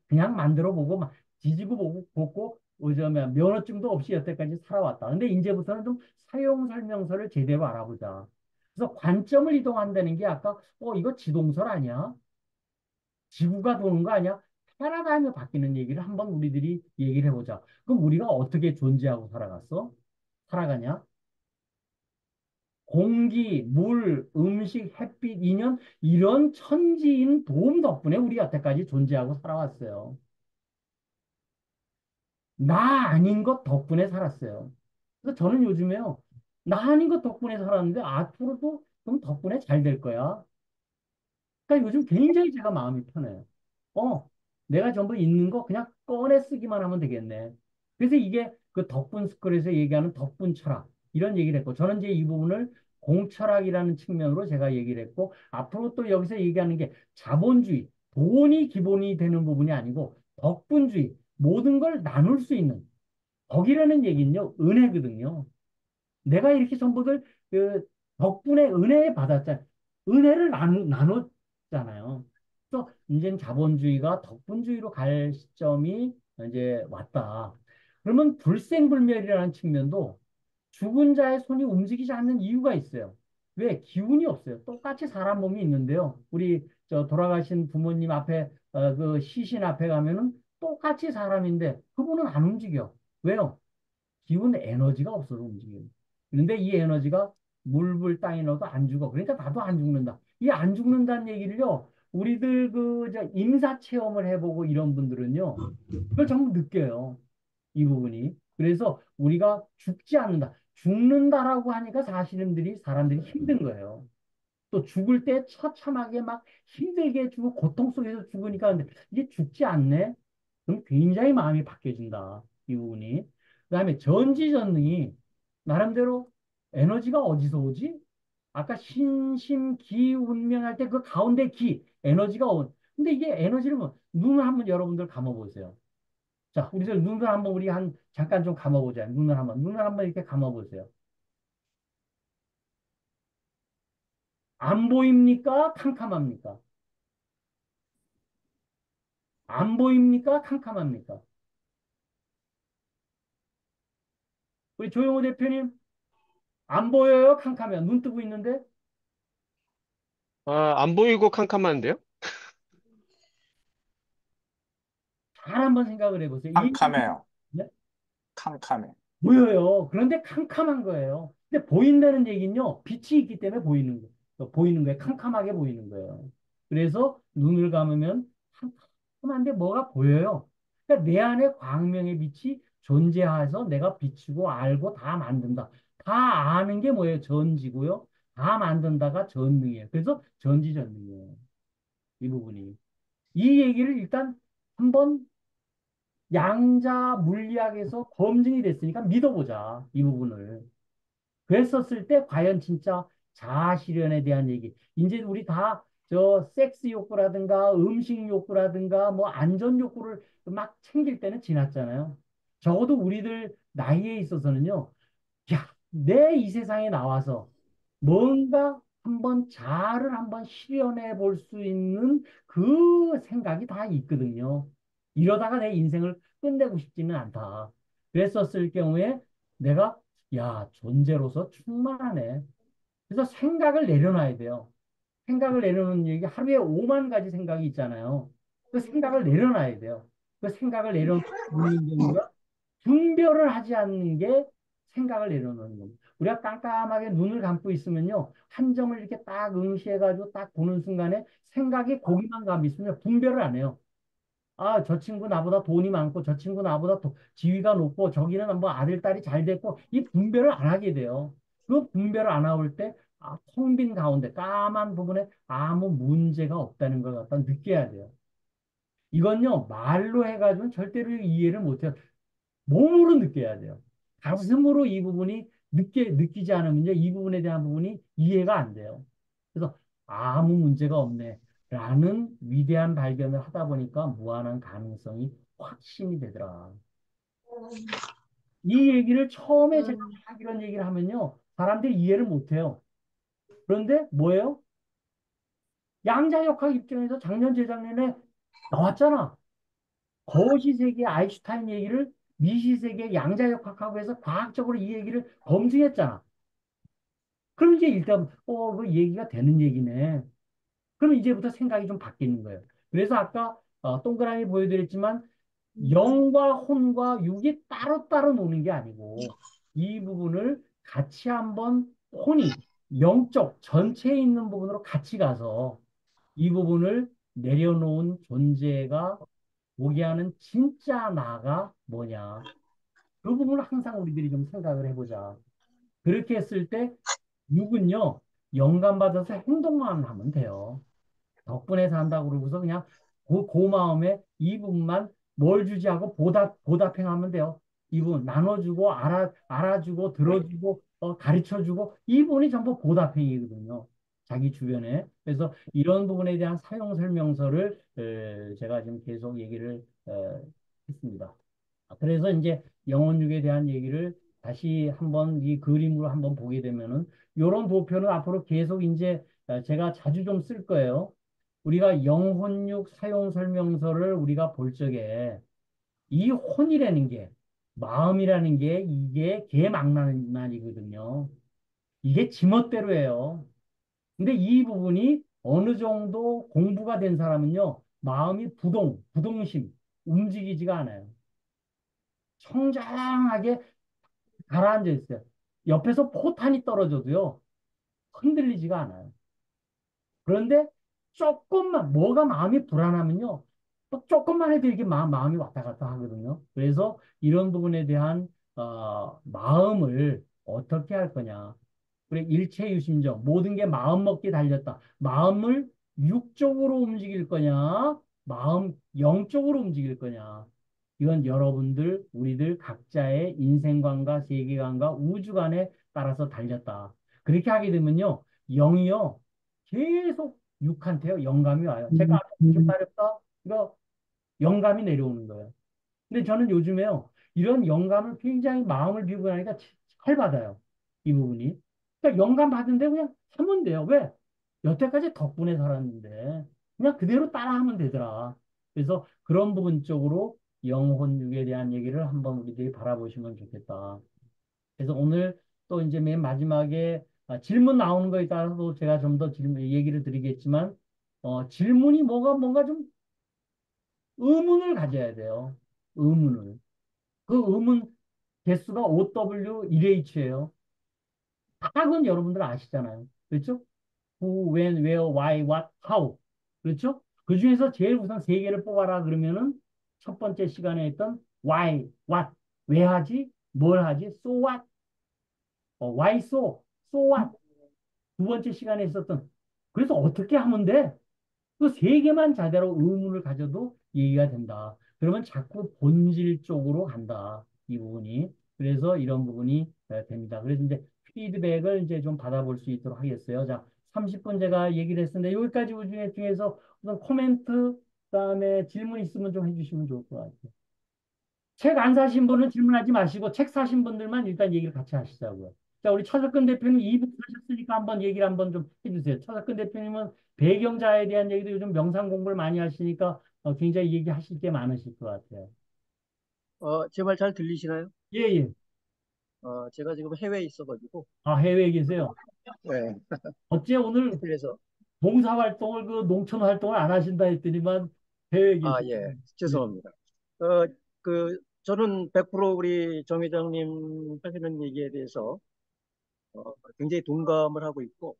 A: 그냥 만들어 보고 막 뒤지고 보고 보고 면허증도 없이 여태까지 살아왔다. 근데 이제부터는 좀 사용 설명서를 제대로 알아보자. 그래서 관점을 이동한다는 게 아까 이거 지동설 아니야? 지구가 도는 거 아니야? 패러다임이 바뀌는 얘기를 한번 우리들이 얘기를 해보자. 그럼 우리가 어떻게 존재하고 살아가냐? 공기, 물, 음식, 햇빛, 인연, 이런 천지인 도움 덕분에 우리 여태까지 존재하고 살아왔어요. 나 아닌 것 덕분에 살았어요. 그래서 저는 요즘에요, 나 아닌 것 덕분에 살았는데 앞으로도 좀 덕분에 잘 될 거야. 그러니까 요즘 굉장히 제가 마음이 편해요. 어, 내가 전부 있는 거 그냥 꺼내 쓰기만 하면 되겠네. 그래서 이게 그 덕분 스쿨에서 얘기하는 덕분 철학, 이런 얘기를 했고, 저는 이제 이 부분을 공철학이라는 측면으로 제가 얘기를 했고, 앞으로 또 여기서 얘기하는 게 자본주의, 돈이 기본이 되는 부분이 아니고, 덕분주의, 모든 걸 나눌 수 있는, 덕이라는 얘기는요, 은혜거든요. 내가 이렇게 전부들 그 덕분에 은혜 받았잖아요. 은혜를 나눴잖아요. 그래서 이제는 자본주의가 덕분주의로 갈 시점이 이제 왔다. 그러면 불생불멸이라는 측면도 죽은 자의 손이 움직이지 않는 이유가 있어요. 왜? 기운이 없어요. 똑같이 사람 몸이 있는데요. 우리 돌아가신 부모님 앞에 그 시신 앞에 가면은 똑같이 사람인데 그분은 안 움직여. 왜요? 기운 에너지가 없어서 움직여요. 그런데 이 에너지가 물불 땅에 넣어도 안 죽어. 그러니까 나도 안 죽는다. 이 안 죽는다는 얘기를요. 우리들 임사 체험을 해보고 이런 분들은요. 그걸 전부 느껴요. 이 부분이. 그래서 우리가 죽지 않는다. 죽는다라고 하니까 사람들이 힘든 거예요. 또 죽을 때 처참하게 막 힘들게 죽고 고통 속에서 죽으니까 근데 이게 죽지 않네? 그럼 굉장히 마음이 바뀌어진다. 이 부분이. 그다음에 전지전능이 나름대로 에너지가 어디서 오지? 아까 신심, 기, 운명할 때 그 가운데 에너지가 근데 이게 에너지를 눈을 한번 여러분들 감아보세요. 자, 우리들 눈을 한번 잠깐 좀 감아보자. 눈을 한번 이렇게 감아보세요. 안 보입니까? 캄캄합니까? 안 보입니까? 캄캄합니까? 우리 조용호 대표님, 안 보여요? 캄캄해요. 눈 뜨고 있는데?
C: 아, 안 보이고 캄캄한데요?
A: 잘 한번 생각을 해보세요.
B: 캄캄해요.
A: 네?
B: 캄캄해.
A: 보여요. 그런데 캄캄한 거예요. 근데 보인다는 얘기는요, 빛이 있기 때문에 보이는 거예요. 캄캄하게 보이는 거예요. 그래서 눈을 감으면 캄캄한데 뭐가 보여요. 그러니까 내 안에 광명의 빛이 존재해서 내가 비추고 알고 다 만든다. 다 아는 게 뭐예요? 전지고요. 다 만든다가 전능이에요. 그래서 전지전능이에요. 이 부분이. 이 얘기를 일단 한번 양자 물리학에서 검증이 됐으니까 믿어보자. 이 부분을. 그랬었을 때 과연 진짜 자아 실현에 대한 얘기. 이제 우리 다 섹스 욕구라든가 음식 욕구라든가 뭐 안전 욕구를 막 챙길 때는 지났잖아요. 적어도 우리들 나이에 있어서는요. 야, 내 이 세상에 나와서 뭔가 한번 자아를 한번 실현해 볼 수 있는 그 생각이 다 있거든요. 이러다가 내 인생을 끝내고 싶지는 않다. 그랬었을 경우에 내가 야, 존재로서 충만하네. 그래서 생각을 내려놔야 돼요. 생각을 내려놓는 얘기 하루에 5만 가지 생각이 있잖아요. 그 생각을 내려놔야 돼요. 그 생각을 내려놓는 게 뭐야? 분별을 하지 않는 게 생각을 내려놓는 겁니다. 우리가 깜깜하게 눈을 감고 있으면요. 한 점을 이렇게 딱 응시해가지고 딱 보는 순간에 생각이 거기만 가면 있으면 분별을 안 해요. 아, 저 친구 나보다 돈이 많고, 저 친구 나보다 지위가 높고, 저기는 뭐 아들, 딸이 잘 됐고, 이 분별을 안 하게 돼요. 그 분별을 안 하올 때, 아, 텅 빈 가운데, 까만 부분에 아무 문제가 없다는 걸 갖다 느껴야 돼요. 이건요, 말로 해가지고는 절대로 이해를 못해요. 몸으로 느껴야 돼요. 가슴으로 이 부분이 느끼지 않으면요, 이 부분에 대한 부분이 이해가 안 돼요. 그래서 아무 문제가 없네. 라는 위대한 발견을 하다 보니까 무한한 가능성이 확신이 되더라. 이 얘기를 처음에 제가 막 이런 얘기를 하면요, 사람들이 이해를 못 해요. 그런데 뭐예요? 양자역학 입장에서 작년, 재작년에 나왔잖아. 거시세계 아인슈타인 얘기를 미시세계 양자역학하고 해서 과학적으로 이 얘기를 검증했잖아. 그럼 이제 일단 그 얘기가 되는 얘기네. 그럼 이제부터 생각이 좀 바뀌는 거예요. 그래서 아까 동그라미 보여드렸지만 영과 혼과 육이 따로따로 노는 게 아니고 이 부분을 같이 한번 혼이 영적 전체에 있는 부분으로 같이 가서 이 부분을 내려놓은 존재가 보게 하는 진짜 나가 뭐냐. 그 부분을 항상 우리들이 좀 생각을 해보자. 그렇게 했을 때 육은요, 영감받아서 행동만 하면 돼요. 덕분에 산다고 그러고서 그냥 그 마음에 이 부분만 뭘 주지 하고 보답행하면 돼요. 이 부분 나눠주고 알아주고 들어주고 가르쳐주고 이 부분이 전부 보답행위거든요. 자기 주변에. 그래서 이런 부분에 대한 사용 설명서를 제가 지금 계속 얘기를 했습니다. 그래서 이제 영혼육에 대한 얘기를 다시 한번 이 그림으로 한번 보게 되면은 요런 도표는 앞으로 계속 이제 제가 자주 좀 쓸 거예요. 우리가 영혼육 사용 설명서를 우리가 볼 적에 이 혼이라는 게 마음이라는 게 이게 개망난이거든요. 이게 지멋대로예요. 근데 이 부분이 어느 정도 공부가 된 사람은요, 마음이 부동심, 움직이지가 않아요. 청정하게 가라앉아 있어요. 옆에서 포탄이 떨어져도요, 흔들리지가 않아요. 그런데 조금만, 뭐가 마음이 불안하면요, 또 조금만 해도 이렇게 마음이 왔다 갔다 하거든요. 그래서 이런 부분에 대한, 마음을 어떻게 할 거냐. 그래, 일체유심정. 모든 게 마음 먹기 달렸다. 마음을 육적으로 움직일 거냐, 마음 영적으로 움직일 거냐. 이건 여러분들, 우리들 각자의 인생관과 세계관과 우주관에 따라서 달렸다. 그렇게 하게 되면요, 영이요, 계속 육한테요, 영감이 와요. 제가 아까 무슨 말했다? 이거 영감이 내려오는 거예요. 근데 저는 요즘에요, 이런 영감을 굉장히 마음을 비우고 나니까 잘 받아요. 이 부분이. 그러니까 영감 받은데 그냥 하면 돼요. 왜? 여태까지 덕분에 살았는데 그냥 그대로 따라하면 되더라. 그래서 그런 부분 쪽으로 영혼육에 대한 얘기를 한번 우리들이 바라보시면 좋겠다. 그래서 오늘 또 이제 맨 마지막에 질문 나오는 거에 따라서 제가 좀 더 질문 얘기를 드리겠지만 질문이 뭔가 좀 의문을 가져야 돼요. 의문을. 그 의문 개수가 OW1H예요. 답은 여러분들 아시잖아요. 그렇죠? Who, when, where, why, what, how. 그렇죠? 그 중에서 제일 우선 세 개를 뽑아라 그러면은 첫 번째 시간에 했던 why, what, 왜 하지? 뭘 하지? So what? why so? So what? 두 번째 시간에 있었던 그래서 어떻게 하면 돼? 그 세 개만 자대로 의문을 가져도 얘기가 된다. 그러면 자꾸 본질 쪽으로 간다. 이 부분이. 그래서 이런 부분이 됩니다. 그래서 이제 피드백을 이제 좀 받아볼 수 있도록 하겠어요. 자, 30분 제가 얘기를 했었는데 여기까지 중에서 우선 코멘트, 그다음에 질문 있으면 좀 해주시면 좋을 것 같아요. 책 안 사신 분은 질문하지 마시고 책 사신 분들만 일단 얘기를 같이 하시자고요. 자, 우리 차석근 대표님 이북 하셨으니까 한번 얘기를 한번 좀 해주세요. 차석근 대표님은 배경자에 대한 얘기도 요즘 명상 공부를 많이 하시니까 굉장히 얘기하실 게 많으실 것 같아요.
C: 제 말 잘 들리시나요?
A: 예, 예.
C: 제가 지금 해외에 있어가지고,
A: 아, 해외에 계세요.
C: 네.
A: 어째 오늘
C: 그래서,
A: 봉사 활동을, 그 농촌 활동을 안 하신다 했더니만 해외에 계세요.
C: 예,
A: 네.
C: 죄송합니다. 저는 100% 우리 정 회장님 하시는 얘기에 대해서 굉장히 동감을 하고 있고,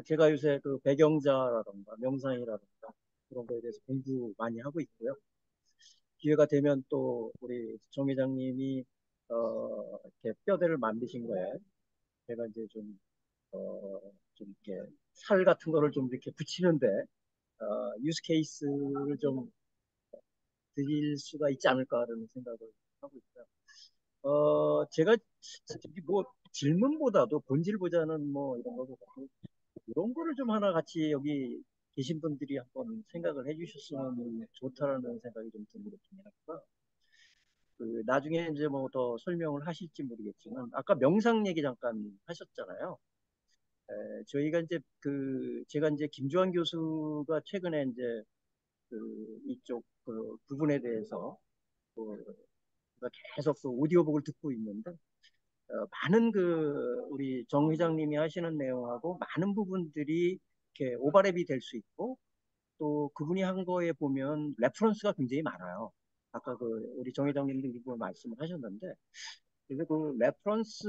C: 제가 요새 그 배경자라던가 명상이라던가 그런 거에 대해서 공부 많이 하고 있고요. 기회가 되면 또 우리 정 회장님이 이렇게 뼈대를 만드신 거에 제가 이제 좀 이렇게 살 같은 거를 좀 이렇게 붙이는데 유스 케이스를 좀 드릴 수가 있지 않을까라는 생각을 하고 있어요. 제가 저기 뭐 질문보다도 본질보다는 뭐 이런 거보다도 이런 거를 좀 하나 같이 여기 계신 분들이 한번 생각을 해주셨으면 좋다라는 생각이 좀 듭니다. 나중에 이제 뭐 더 설명을 하실지 모르겠지만 아까 명상 얘기 잠깐 하셨잖아요. 저희가 이제 제가 이제 김주환 교수가 최근에 이제 이쪽 부분에 대해서 제가 계속 오디오북을 듣고 있는데 많은 우리 정 회장님이 하시는 내용하고 많은 부분들이 이렇게 오버랩이 될 수 있고 또 그분이 한 거에 보면 레퍼런스가 굉장히 많아요. 아까 우리 정 회장님도 이거 말씀을 하셨는데 그래서 레퍼런스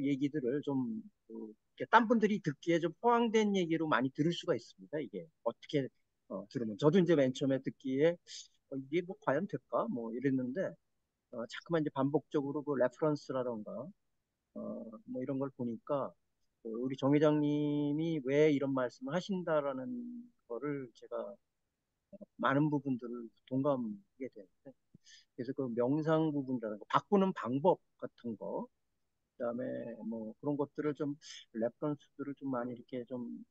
C: 얘기들을 좀 이렇게 딴 분들이 듣기에 좀 포항된 얘기로 많이 들을 수가 있습니다. 이게 어떻게 들으면 저도 이제 맨 처음에 듣기에 이게 뭐 과연 될까 뭐 이랬는데 자꾸만 이제 반복적으로 레퍼런스라던가 뭐 이런 걸 보니까 우리 정 회장님이 왜 이런 말씀을 하신다라는 거를 제가 많은 부분들을 동감하게 되는데 그래서 명상 부분이라는 거 바꾸는 방법 같은 거 그다음에 뭐 그런 것들을 좀 레퍼런스들을 좀 많이 이렇게 좀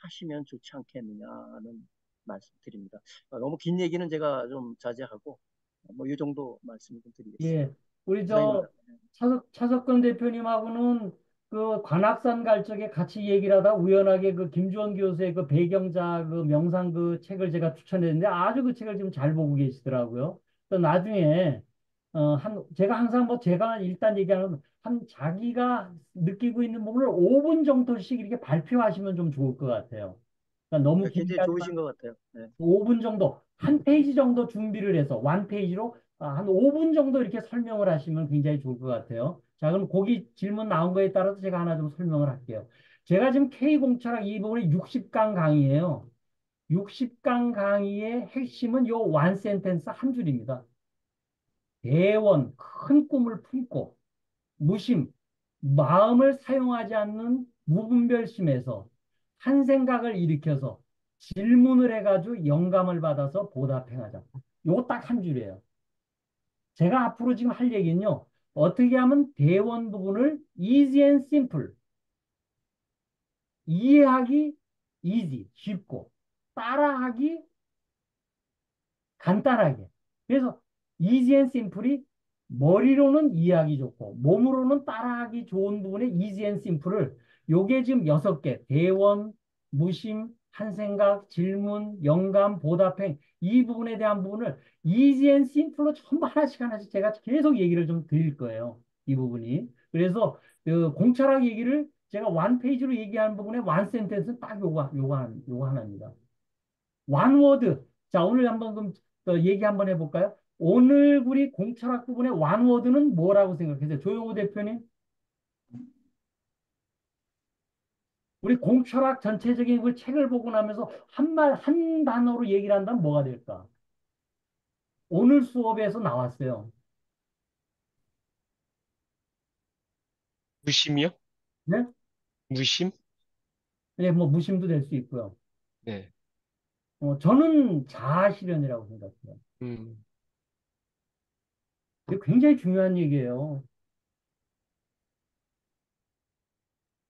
C: 하시면 좋지 않겠느냐는 말씀드립니다. 너무 긴 얘기는 제가 좀 자제하고 뭐 이 정도 말씀 좀 드리겠습니다.
A: 예. 우리
C: 이상입니다.
A: 차석근 대표님하고는 그 관악산 갈 적에 같이 얘기를 하다 우연하게 그 김주원 교수의 그 배경자 그 명상 그 책을 제가 추천했는데 아주 그 책을 지금 잘 보고 계시더라고요. 또 나중에 제가 항상 뭐 제가 일단 얘기하는 한 자기가 느끼고 있는 부분을 5분 정도씩 이렇게 발표하시면 좀 좋을 것 같아요. 그러니까 너무 길게
C: 굉장히
A: 하지
C: 좋으신 것 같아요. 네.
A: 5분 정도, 한 페이지 정도 준비를 해서, 원 페이지로 한 5분 정도 이렇게 설명을 하시면 굉장히 좋을 것 같아요. 자, 그럼 거기 질문 나온 거에 따라서 제가 하나 좀 설명을 할게요. 제가 지금 K공철학 이 부분이 60강 강의예요. 60강 강의의 핵심은 요 원 센텐스 한 줄입니다. 대원, 큰 꿈을 품고, 무심, 마음을 사용하지 않는 무분별심에서 한 생각을 일으켜서 질문을 해가지고 영감을 받아서 보답 행하자. 요거 딱 한 줄이에요. 제가 앞으로 지금 할 얘기는요. 어떻게 하면 대원 부분을 easy and simple, 이해하기 easy, 쉽고, 따라하기 간단하게. 그래서 easy and simple이 머리로는 이해하기 좋고 몸으로는 따라하기 좋은 부분의 easy and simple을 요게 지금 6개. 대원, 무심, 한생각, 질문, 영감, 보답행 이 부분에 대한 부분을 easy and simple로 전부 하나씩 하나씩 제가 계속 얘기를 좀 드릴 거예요. 이 부분이. 그래서 그 공철학 얘기를 제가 원 페이지로 얘기하는 부분에 원 센텐스는 딱 요거 하나입니다. 완워드. 자, 오늘 한번 그럼 얘기 한번 해볼까요? 오늘 우리 공철학 부분의 완워드는 뭐라고 생각하세요? 조용호 대표님? 우리 공철학 전체적인 그 책을 보고 나면서 한 단어로 얘기를 한다면 뭐가 될까? 오늘 수업에서 나왔어요.
B: 무심이요?
A: 네?
B: 무심?
A: 네, 뭐 무심도 될 수 있고요.
B: 네.
A: 저는 자아실현이라고 생각해요.
B: 음,
A: 이게 굉장히 중요한 얘기예요.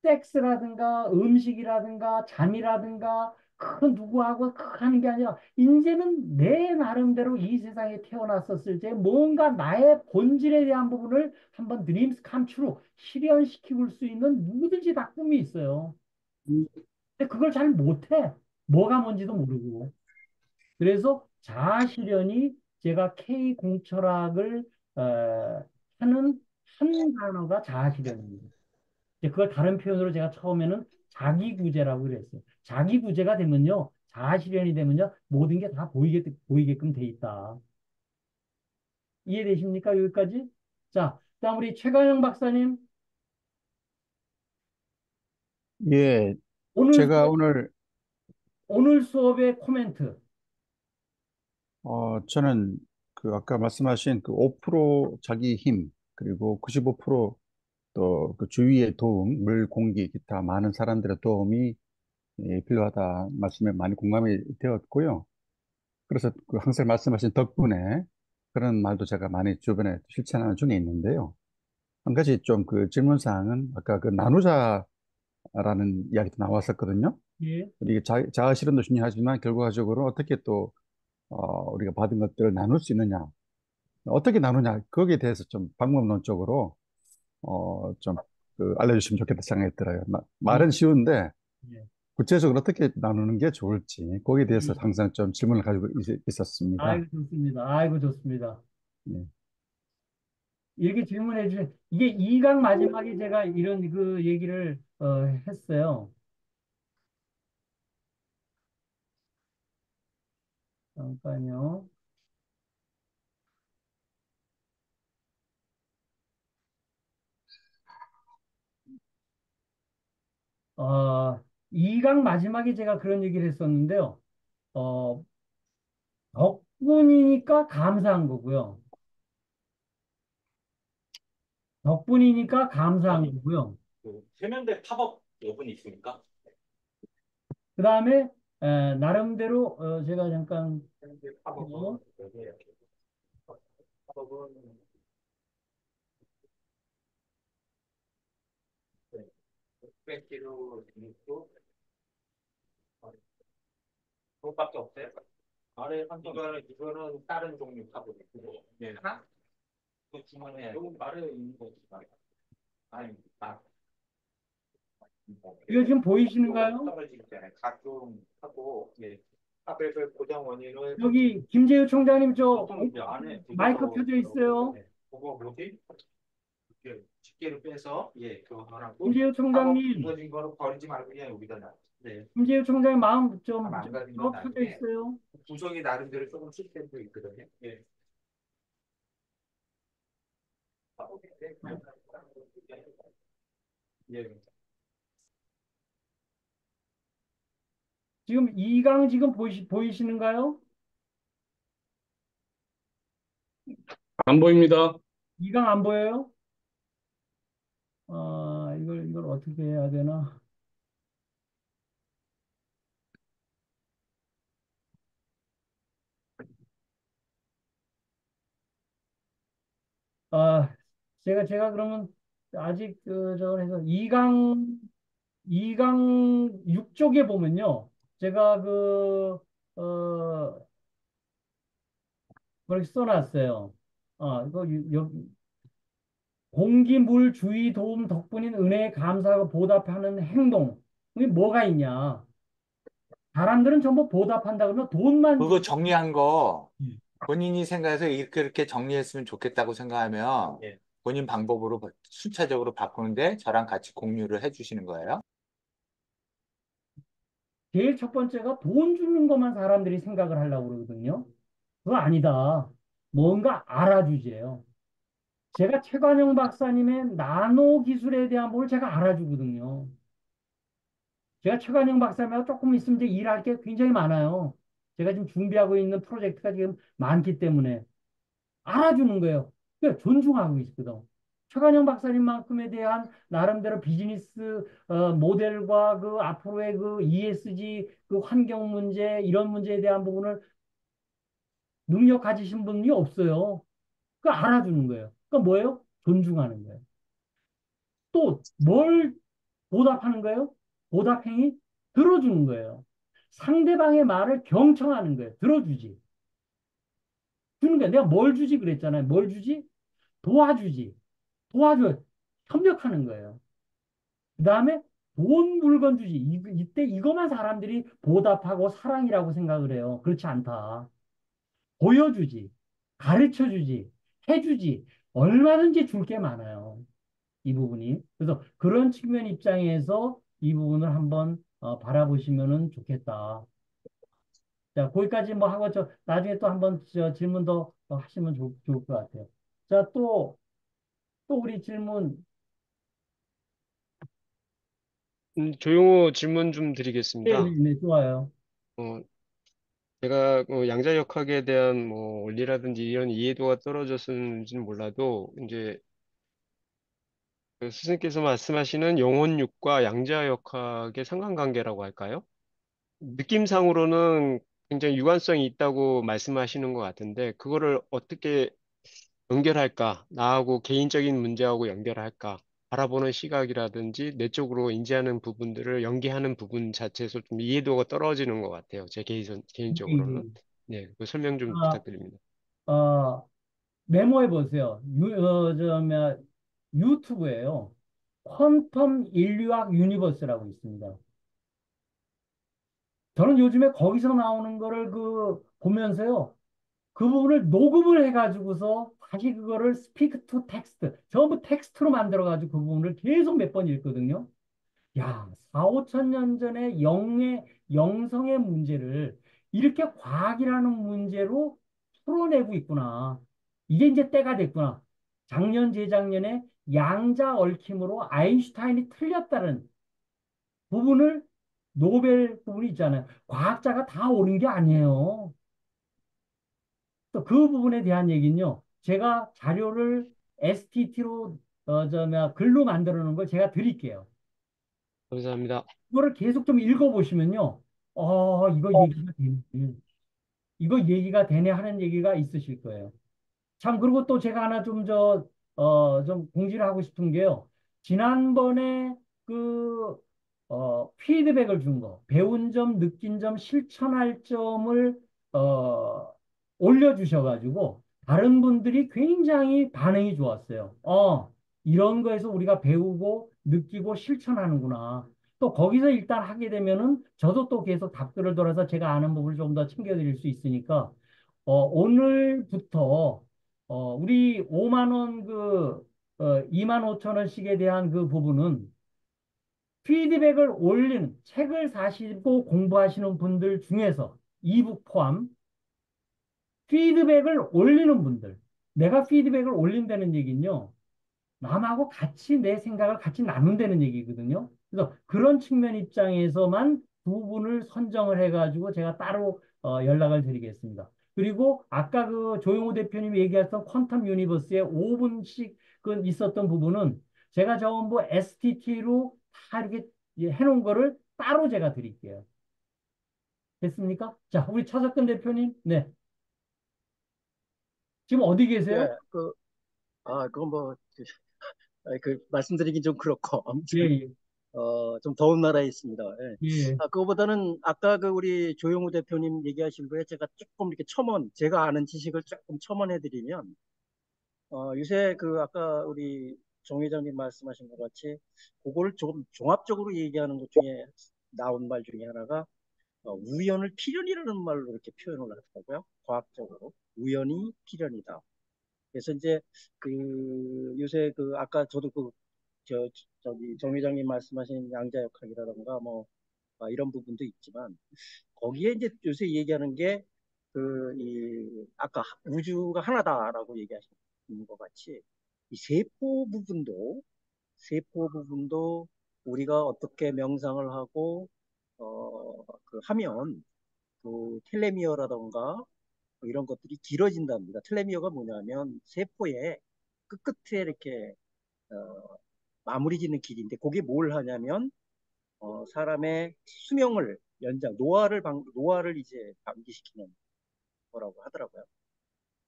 A: 섹스라든가 음식이라든가 잠이라든가 누구하고 하는 게 아니라 이제는 내 나름대로 이 세상에 태어났었을 때 뭔가 나의 본질에 대한 부분을 한번 드림스 캄트루 실현시킬 수 있는 누구든지 다 꿈이 있어요. 근데 그걸 잘 못해. 뭐가 뭔지도 모르고. 그래서 자아실현이 제가 K 공철학을 하는 한 단어가 자아실현입니다. 이제 그걸 다른 표현으로 제가 처음에는 자기구제라고 그랬어요. 자기구제가 되면요, 자아실현이 되면요, 모든 게 다 보이게끔 돼 있다. 이해되십니까? 여기까지? 자, 그다음 우리 최가영 박사님,
D: 예,
A: 오늘
D: 제가
A: 수업,
D: 오늘,
A: 오늘 수업의 코멘트.
D: 저는 그 아까 말씀하신 그 5% 자기 힘, 그리고 95%또 그 주위의 도움, 물, 공기, 기타 많은 사람들의 도움이 필요하다 말씀에 많이 공감이 되었고요. 그래서 그 항상 말씀하신 덕분에 그런 말도 제가 많이 주변에 실천하는 중에 있는데요. 한 가지 좀 그 질문 사항은 아까 그 나누자라는 이야기도 나왔었거든요.
A: 예,
D: 이게 자아 실현도 중요하지만 결과적으로 어떻게 또 우리가 받은 것들을 나눌 수 있느냐, 어떻게 나누냐, 거기에 대해서 좀 방법론적으로 좀 그 알려주시면 좋겠다 생각이 들어요.
A: 예,
D: 말은 쉬운데
A: 예.
D: 구체적으로 어떻게 나누는 게 좋을지 거기에 대해서
A: 예.
D: 항상 좀 질문을 가지고 있었습니다.
A: 아이고, 좋습니다. 아이고, 좋습니다.
D: 예.
A: 이렇게 질문해 주신, 이게 2강 마지막에 제가 이런 그 얘기를 했어요. 잠깐요. 2강 마지막에 제가 그런 얘기를 했었는데요. 어, 덕분이니까 감사한 거고요. 덕분이니까 감사한
E: 원장님,
A: 거고요.
E: 그 세면대 팝업 여분이 있습니까?
A: 그 다음에 나름대로 제가 잠깐
E: 세면대
A: 어,
E: 팝업은 여기에 팝업은 네, 600kg 있고 그것밖에 없어요? 아래 한 이거는 다른 종류 팝업이고 네. 하나? 그 주머니에 여기 아래에 있는 거 아니
A: 이거 지금 보이시는가요?
E: 떨어지기 전에 각종 하고 예. 팝업의 고정 원인은
A: 여기 김재우 총장님 저
E: 보통 이제 안에
A: 마이크
E: 그거
A: 켜져 있어요.
E: 그거 뭐지? 이렇게 집게를 빼서 예 그거 하나고
A: 김재우
E: 하고
A: 총장님,
E: 부서진 거는 버리지 말고 그냥 여기다 놔. 네.
A: 김재우 총장님 마음
E: 다
A: 좀
E: 망가진 건
A: 켜져
E: 나중에
A: 있어요.
E: 구성이 나름대로 조금 시스템도 있거든요. 예. 예.
A: 지금 2강 지금 보이시는가요?
B: 안 보입니다.
A: 2강 안 보여요? 이걸 어떻게 해야 되나? 아, 제가 그러면 아직 저 해서 2강 6쪽에 보면요. 제가 그렇게 써놨어요. 이거 공기, 물, 주의, 도움 덕분인 은혜에 감사하고 보답하는 행동. 이게 뭐가 있냐? 사람들은 전부 보답한다 그러면 돈만
F: 그거
A: 주고,
F: 정리한 거
A: 예.
F: 본인이 생각해서 이렇게 정리했으면 좋겠다고 생각하면
E: 예.
F: 본인 방법으로 순차적으로 바꾸는데 저랑 같이 공유를 해주시는 거예요.
A: 제일 첫 번째가 돈 주는 것만 사람들이 생각을 하려고 그러거든요. 그거 아니다. 뭔가 알아주지요. 제가 최관영 박사님의 나노 기술에 대한 걸 제가 알아주거든요. 제가 최관영 박사님하고 조금 있으면 이제 일할 게 굉장히 많아요. 제가 지금 준비하고 있는 프로젝트가 지금 많기 때문에 알아주는 거예요. 그러니까 존중하고 있거든. 최관영 박사님만큼에 대한 나름대로 비즈니스 모델과 그 앞으로의 그 ESG 그 환경 문제 이런 문제에 대한 부분을 능력 가지신 분이 없어요. 그 알아주는 거예요. 그러니까 뭐예요? 존중하는 거예요. 또 뭘 보답하는 거예요? 보답행위 들어주는 거예요. 상대방의 말을 경청하는 거예요. 들어주지. 주는 거야. 내가 뭘 주지 그랬잖아요. 뭘 주지? 도와주지. 도와줘. 협력하는 거예요. 그 다음에 돈 물건 주지. 이때 이것만 사람들이 보답하고 사랑이라고 생각을 해요. 그렇지 않다. 보여주지. 가르쳐주지. 해주지. 얼마든지 줄 게 많아요. 이 부분이. 그래서 그런 측면 입장에서 이 부분을 한번 바라보시면은 좋겠다. 자, 거기까지 뭐 하고 나중에 또 한번 질문 더 하시면 좋을 것 같아요. 자, 또 우리 질문.
G: 조용호 질문 좀
A: 네,
G: 드리겠습니다.
A: 네, 네, 좋아요.
G: 어, 제가 양자역학에 대한 뭐 원리라든지 이런 이해도가 떨어졌는지는 몰라도 이제 그 스승께서 말씀하시는 영혼육과 양자역학의 상관관계라고 할까요? 느낌상으로는 굉장히 유관성이 있다고 말씀하시는 것 같은데 그거를 어떻게 연결할까? 나하고 개인적인 문제하고 연결할까? 바라보는 시각이라든지 내적으로 인지하는 부분들을 연계하는 부분 자체에서 좀 이해도가 떨어지는 것 같아요. 제
A: 예,
G: 개인적으로는.
A: 예.
G: 네, 그 설명 좀
A: 아,
G: 부탁드립니다.
A: 메모해 보세요. 유튜브에요. 퀀텀 인류학 유니버스라고 있습니다. 저는 요즘에 거기서 나오는 거를 보면서요. 그 부분을 녹음을 해가지고서 다시 그거를 스피크 투 텍스트, 전부 텍스트로 만들어가지고 그 부분을 계속 몇 번 읽거든요. 야, 4, 5천 년 전에 영성의 문제를 이렇게 과학이라는 문제로 풀어내고 있구나. 이게 이제 때가 됐구나. 작년, 재작년에 양자 얽힘으로 아인슈타인이 틀렸다는 부분을 노벨 부분이 있잖아요. 과학자가 다 옳은 게 아니에요. 또 그 부분에 대한 얘기는요. 제가 자료를 STT로 글로 만들어 놓은 걸 제가 드릴게요.
G: 감사합니다.
A: 그거를 계속 좀 읽어보시면요. 이거 얘기가 되네. 이거 얘기가 되네 하는 얘기가 있으실 거예요. 참, 그리고 또 제가 하나 좀 공지를 하고 싶은 게요. 지난번에 피드백을 준 거, 배운 점, 느낀 점, 실천할 점을, 올려주셔가지고, 다른 분들이 굉장히 반응이 좋았어요. 이런 거에서 우리가 배우고, 느끼고, 실천하는구나. 또 거기서 일단 하게 되면은, 저도 또 계속 답글을 돌아서 제가 아는 부분을 좀 더 챙겨드릴 수 있으니까, 오늘부터 우리 5만 원 2만 5천 원씩에 대한 그 부분은 피드백을 올리는 책을 사시고 공부하시는 분들 중에서 이북 포함 피드백을 올리는 분들 내가 피드백을 올린다는 얘기는요. 남하고 같이 내 생각을 같이 나눈다는 얘기거든요. 그래서 그런 측면 입장에서만 두 분을 선정을 해가지고 제가 따로 연락을 드리겠습니다. 그리고 아까 그 조용호 대표님이 얘기했던 퀀텀 유니버스에 5분씩 있었던 부분은 제가 전부 STT로 다 이렇게 해놓은 거를 따로 제가 드릴게요. 됐습니까? 자, 우리 차석근 대표님. 네. 지금 어디 계세요?
C: 예, 그건 뭐, 말씀드리긴 좀 그렇고,
A: 예,
C: 아무튼,
A: 예,
C: 좀 더운 나라에 있습니다. 예.
A: 예.
C: 그거보다는 아까 우리 조용우 대표님 얘기하신 거에 제가 조금 이렇게 제가 아는 지식을 조금 첨언해드리면, 요새 아까 우리 정 회장님 말씀하신 것 같이, 그거를 조금 종합적으로 얘기하는 것 중에 나온 말 중에 하나가, 우연을 필연이라는 말로 이렇게 표현을 하더라고요. 과학적으로. 우연이 필연이다. 그래서 이제 요새 아까 저도 저기 정 회장님 말씀하신 양자역학이라던가 뭐 이런 부분도 있지만 거기에 이제 요새 얘기하는 게 아까 우주가 하나다라고 얘기하시는 것 같이 이 세포 부분도 우리가 어떻게 명상을 하고 하면 텔레미어라던가 뭐 이런 것들이 길어진답니다. 텔레미어가 뭐냐면 세포의 끝끝에 이렇게 어, 마무리 짓는 길인데 그게 뭘 하냐면 사람의 수명을 노화를 이제 방지시키는 거라고 하더라고요.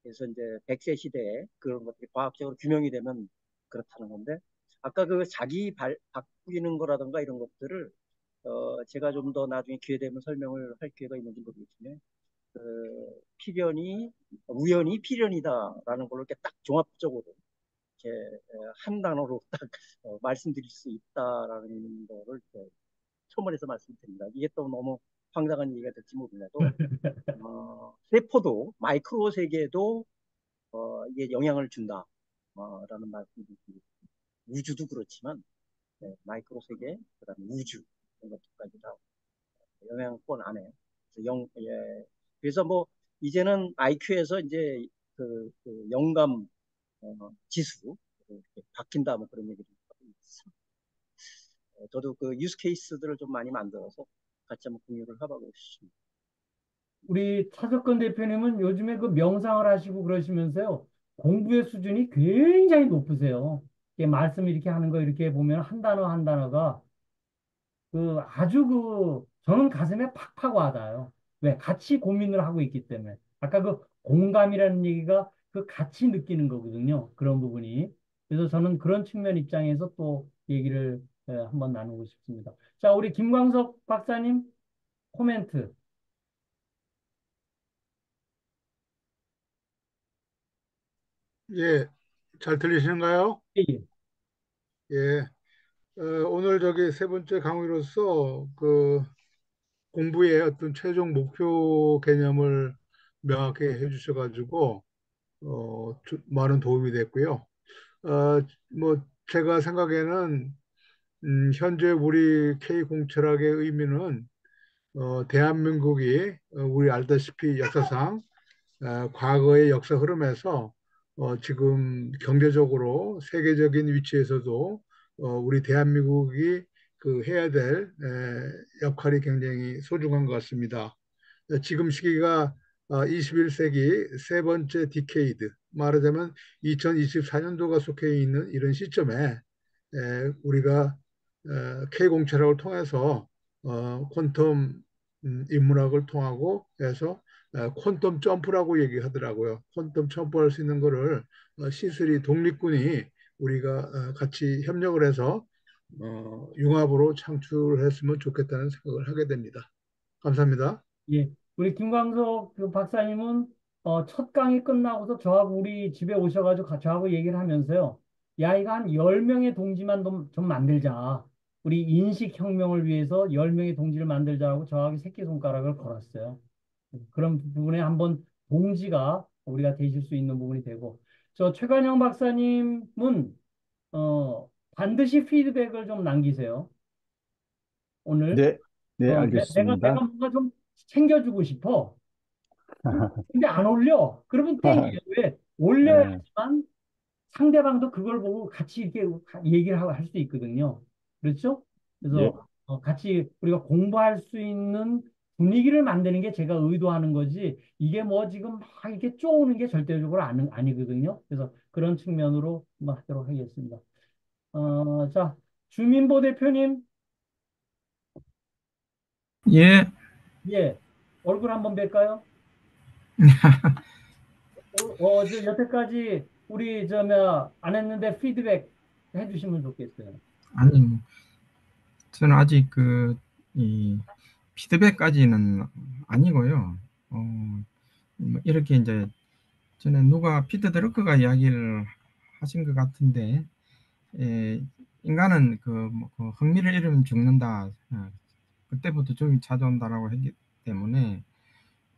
C: 그래서 이제 100세 시대에 그런 것들이 과학적으로 규명이 되면 그렇다는 건데 아까 자기 바꾸는 거라든가 이런 것들을 제가 좀 더 나중에 기회 되면 설명을 할 기회가 있는지 모르겠지만, 필연이, 우연히 필연이다라는 걸로 이렇게 딱 종합적으로 이렇게 한 단어로 딱 말씀드릴 수 있다라는 거를 첨언해서 말씀드립니다. 이게 또 너무 황당한 얘기가 될지 몰라도, 세포도, 마이크로 세계도 이게 영향을 준다. 라는 말씀을 드립니다. 우주도 그렇지만, 마이크로 세계, 그다음에 우주, 이런 것들까지 다 영향권 안에. 그래서 뭐, 이제는 IQ에서 이제 그 영감 지수, 이렇게 바뀐다, 뭐 그런 얘기를 하고 있습니다. 저도 그 유스 케이스들을 좀 많이 만들어서 같이 한번 공유를 해보고 싶습니다.
A: 우리 차석근 대표님은 요즘에 그 명상을 하시고 그러시면서요. 공부의 수준이 굉장히 높으세요. 이렇게 말씀 이렇게 하는 거 이렇게 보면 한 단어 한 단어가 그 아주 저는 가슴에 팍팍 와닿아요. 왜? 같이 고민을 하고 있기 때문에. 아까 그 공감이라는 얘기가 그 같이 느끼는 거거든요. 그런 부분이. 그래서 저는 그런 측면 입장에서 또 얘기를 한번 나누고 싶습니다. 자, 우리 김광석 박사님 코멘트.
H: 예, 잘 들리시는가요?
A: 예, 예.
H: 예, 오늘 저기 세 번째 강의로서 그 공부의 어떤 최종 목표 개념을 명확히 해주셔가지고 많은 도움이 됐고요. 뭐 제가 생각에는 현재 우리 K 공철학의 의미는 대한민국이 우리 알다시피 역사상 과거의 역사 흐름에서 지금 경제적으로 세계적인 위치에서도 우리 대한민국이 그 해야 될 역할이 굉장히 소중한 것 같습니다. 지금 시기가 21세기 세 번째 디케이드, 말하자면 2024년도가 속해 있는 이런 시점에 우리가 K공철학을 통해서 퀀텀 인문학을 통하고 해서 퀀텀 점프라고 얘기하더라고요. 퀀텀 점프할 수 있는 거를 시스리 독립군이 우리가 같이 협력을 해서 융합으로 창출했으면 좋겠다는 생각을 하게 됩니다. 감사합니다.
A: 예. 우리 김광석 그 박사님은 첫 강의 끝나고서 저하고 우리 집에 오셔가지고 저하고 얘기를 하면서요. 야, 이거 한 10명의 동지만 좀 만들자. 우리 인식혁명을 위해서 10명의 동지를 만들자고 저하고 새끼손가락을 걸었어요. 그런 부분에 한번 동지가 우리가 되실 수 있는 부분이 되고. 저 최관영 박사님은 반드시 피드백을 좀 남기세요. 오늘.
D: 네, 네,
A: 내가
D: 알겠습니다.
A: 뭔가 좀 챙겨주고 싶어. 근데 안 올려. 그러면 땡이에요. 왜?
D: 네,
A: 올려야지만 상대방도 그걸 보고 같이 이렇게 얘기를 할 수 있거든요. 그렇죠?
D: 예,
A: 그래서 같이 우리가 공부할 수 있는 분위기를 만드는 게 제가 의도하는 거지, 이게 뭐 지금 막 이렇게 쪼우는 게 절대적으로 아니거든요. 그래서 그런 측면으로 뭐 하도록 하겠습니다. 자, 주민보 대표님,
I: 예,
A: 예, 얼굴 한번 뵐까요? 저 여태까지 우리 안 했는데 피드백 해주시면 좋겠어요.
I: 아니, 뭐, 저는 아직 이 피드백까지는 아니고요. 뭐 이렇게 이제 전에 누가 피터 드러커가 이야기를 하신 것 같은데, 에, 인간은 그 흥미를 잃으면 죽는다. 그때부터 죽이 찾아온다라고 했기 때문에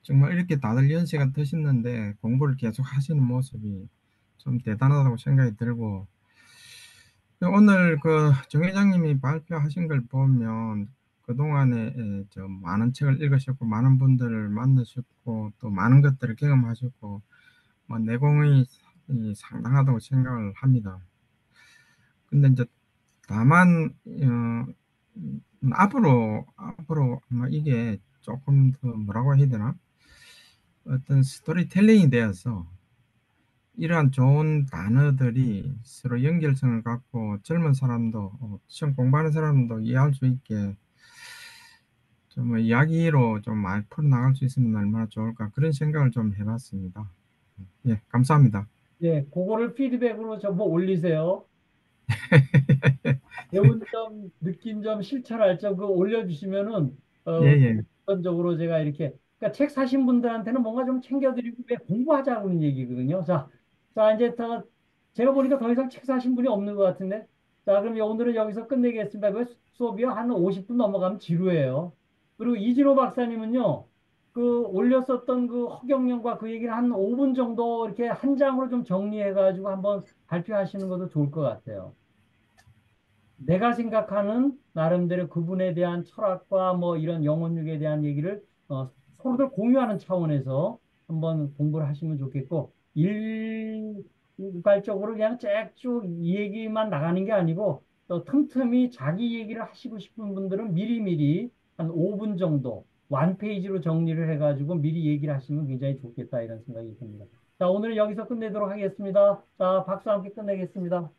I: 정말 이렇게 다들 연세가 드셨는데 공부를 계속 하시는 모습이 좀 대단하다고 생각이 들고, 오늘 정 회장님이 발표하신 걸 보면 그동안에 저 많은 책을 읽으셨고 많은 분들을 만나셨고 또 많은 것들을 경험하셨고 뭐 내공이 상당하다고 생각을 합니다. 근데 이제 다만 앞으로 아마 이게 조금 더 뭐라고 해야 되나, 어떤 스토리텔링이 되어서 이러한 좋은 단어들이 서로 연결성을 갖고 젊은 사람도 시험 공부하는 사람도 이해할 수 있게 좀 이야기로 좀 많이 풀어나갈 수 있으면 얼마나 좋을까, 그런 생각을 좀 해봤습니다. 예, 감사합니다.
A: 예, 그거를 피드백으로 뭐 올리세요. 배운 점, 느낀 점, 실천할 점 그거 올려주시면은
I: 예, 예.
A: 우선적으로 제가 이렇게 그러니까 책 사신 분들한테는 뭔가 좀 챙겨드리고 왜 공부하자는 얘기거든요. 자 이제 더 제가 보니까 더 이상 책 사신 분이 없는 것 같은데 자 그럼 오늘은 여기서 끝내겠습니다. 그 수업이요 한 50분 넘어가면 지루해요. 그리고 이진호 박사님은요. 그 올렸었던 그 허경영과 그 얘기를 한 5분 정도 이렇게 한 장으로 좀 정리해가지고 한번 발표하시는 것도 좋을 것 같아요. 내가 생각하는 나름대로 그분에 대한 철학과 뭐 이런 영혼육에 대한 얘기를 서로들 공유하는 차원에서 한번 공부를 하시면 좋겠고 일괄적으로 그냥 쭉 이 얘기만 나가는 게 아니고 또 틈틈이 자기 얘기를 하시고 싶은 분들은 미리미리 한 5분 정도 완페이지로 정리를 해가지고 미리 얘기를 하시면 굉장히 좋겠다 이런 생각이 듭니다. 자, 오늘 여기서 끝내도록 하겠습니다. 자, 박수 함께 끝내겠습니다.